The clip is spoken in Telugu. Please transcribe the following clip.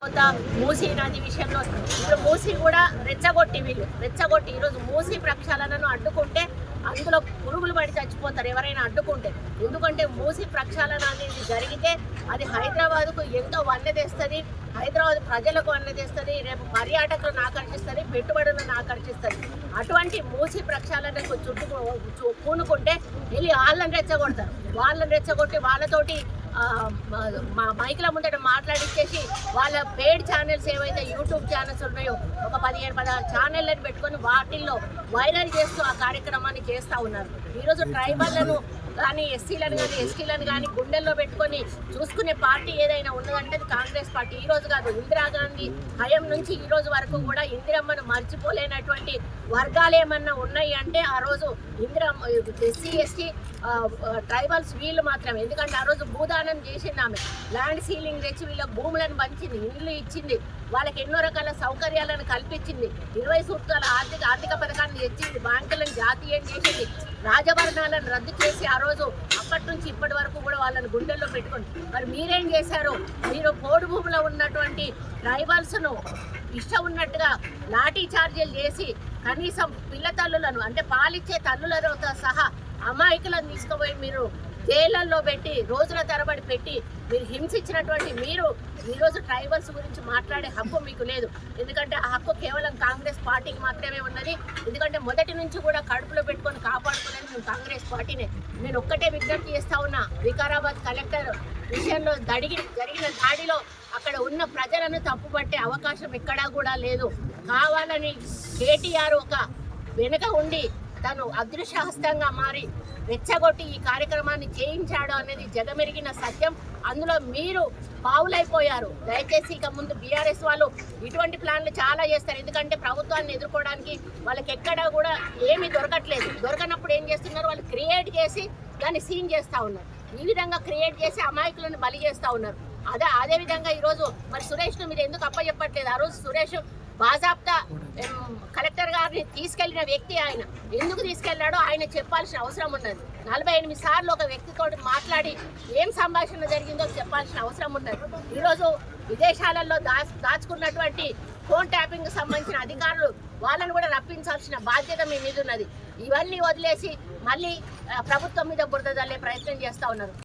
మూసీ నది విషయంలో ఇప్పుడు మూసీ కూడా రెచ్చగొట్టి ఈరోజు మూసీ ప్రక్షాళనను అడ్డుకుంటే అందులో పురుగులు పడి చచ్చిపోతారు ఎవరైనా అడ్డుకుంటే. ఎందుకంటే మూసీ ప్రక్షాళన అనేది జరిగితే అది హైదరాబాద్కు ఎంతో వన్నె తెస్తుంది, హైదరాబాద్ ప్రజలకు వన్నె తెస్తుంది, రేపు పర్యాటకులను ఆకర్షిస్తుంది, పెట్టుబడులను ఆకర్షిస్తుంది. అటువంటి మూసీ ప్రక్షాళనకు పూనుకుంటే వెళ్ళి వాళ్ళని రెచ్చగొట్టి వాళ్ళతోటి మైకుల ముందట మాట్లాడిచ్చేసి వాళ్ళ పేడ్ ఛానల్స్ ఏవైతే యూట్యూబ్ ఛానల్స్ ఉన్నాయో ఒక 15-16 ఛానళ్ళని పెట్టుకొని వాటిల్లో వైరల్ చేస్తూ ఆ కార్యక్రమాన్ని చేస్తూ ఉన్నారు. ఈరోజు ట్రైబల్లను కానీ ఎస్సీలను కానీ ఎస్టీలను కానీ గుండెల్లో పెట్టుకొని చూసుకునే పార్టీ ఏదైనా ఉన్నదంటే కాంగ్రెస్ పార్టీ. ఈరోజు కాదు, ఇందిరాగాంధీ హయం నుంచి ఈ రోజు వరకు కూడా ఇందిరమ్మను మర్చిపోలేనటువంటి వర్గాలు ఏమన్నా ఉన్నాయి అంటే ఆ రోజు ఎస్సీ ఎస్టీ ట్రైబల్స్ వీళ్ళు మాత్రమే. ఎందుకంటే ఆ రోజు భూదానం చేసింది ఆమె, ల్యాండ్ సీలింగ్ తెచ్చి వీళ్ళ భూములను పంచింది, ఇల్లు ఇచ్చింది, వాళ్ళకి ఎన్నో రకాల సౌకర్యాలను కల్పించింది, 20 సూత్రాల ఆర్థిక పథకాన్ని తెచ్చింది, బ్యాంకులను జాతీయం చేసింది, రాజభరణాలను రద్దు చేసి ఆ రోజు అప్పటి నుంచి ఇప్పటి వరకు కూడా వాళ్ళని గుండెల్లో పెట్టుకోండి. మరి మీరేం చేశారు? మీరు పోడు భూమిలో ఉన్నటువంటి ట్రైబల్స్ను ఇష్టం ఉన్నట్టుగా లాఠీ చార్జీలు చేసి కనీసం పిల్ల తల్లులను అంటే పాలిచ్చే తల్లులతో సహా అమాయకులను తీసుకుపోయి మీరు జైళ్ళల్లో పెట్టి రోజుల తరబడి పెట్టి మీరు హింసించినటువంటి మీరు ఈరోజు ట్రైబల్స్ గురించి మాట్లాడే హక్కు మీకు లేదు. ఎందుకంటే ఆ హక్కు కేవలం కాంగ్రెస్ పార్టీకి మాత్రమే ఉన్నది. ఎందుకంటే మొదటి నుంచి కూడా కడుపులో పెట్టుకొని కాపాడుకునేది మేము కాంగ్రెస్ పార్టీనే. నేను ఒక్కటే విజ్ఞప్తి చేస్తా ఉన్నా, వికారాబాద్ కలెక్టర్ విషయంలో జరిగిన దాడిలో అక్కడ ఉన్న ప్రజలను తప్పుపట్టే అవకాశం ఎక్కడా కూడా లేదు. కావాలని కేటీఆర్ ఒక వెనుక ఉండి తను అదృశ్యహస్తంగా మారి రెచ్చగొట్టి ఈ కార్యక్రమాన్ని చేయించాడు అనేది జగమెరిగిన సత్యం. అందులో మీరు పావులైపోయారు. దయచేసి ఇక ముందు బీఆర్ఎస్ వాళ్ళు ఇటువంటి ప్లాన్లు చాలా చేస్తారు. ఎందుకంటే ప్రభుత్వాన్ని ఎదుర్కోవడానికి వాళ్ళకి ఎక్కడా కూడా ఏమీ దొరకనప్పుడు ఏం చేస్తున్నారు, వాళ్ళు క్రియేట్ చేసి దాన్ని సీన్ చేస్తూ ఉన్నారు. ఈ విధంగా క్రియేట్ చేసి అమాయకులను బలి చేస్తూ ఉన్నారు. అదేవిధంగా ఈరోజు మరి సురేష్ను మీరు ఎందుకు అప్పచెప్పట్లేదు? ఆ రోజు సురేష్ బాజాప్తా కలెక్టర్ గారిని తీసుకెళ్లిన వ్యక్తి, ఆయన ఎందుకు తీసుకెళ్లాడో ఆయన చెప్పాల్సిన అవసరం ఉన్నది. 48 సార్లు ఒక వ్యక్తితో మాట్లాడి ఏం సంభాషణ జరిగిందో చెప్పాల్సిన అవసరం ఉన్నది. ఈరోజు విదేశాలలో దాచుకున్నటువంటి ఫోన్ ట్యాపింగ్ సంబంధించిన అధికారులు వాళ్ళని కూడా రప్పించాల్సిన బాధ్యత మీ మీద ఉన్నది. ఇవన్నీ వదిలేసి మళ్ళీ ప్రభుత్వం మీద బురద జల్లే ప్రయత్నం చేస్తూ ఉన్నారు.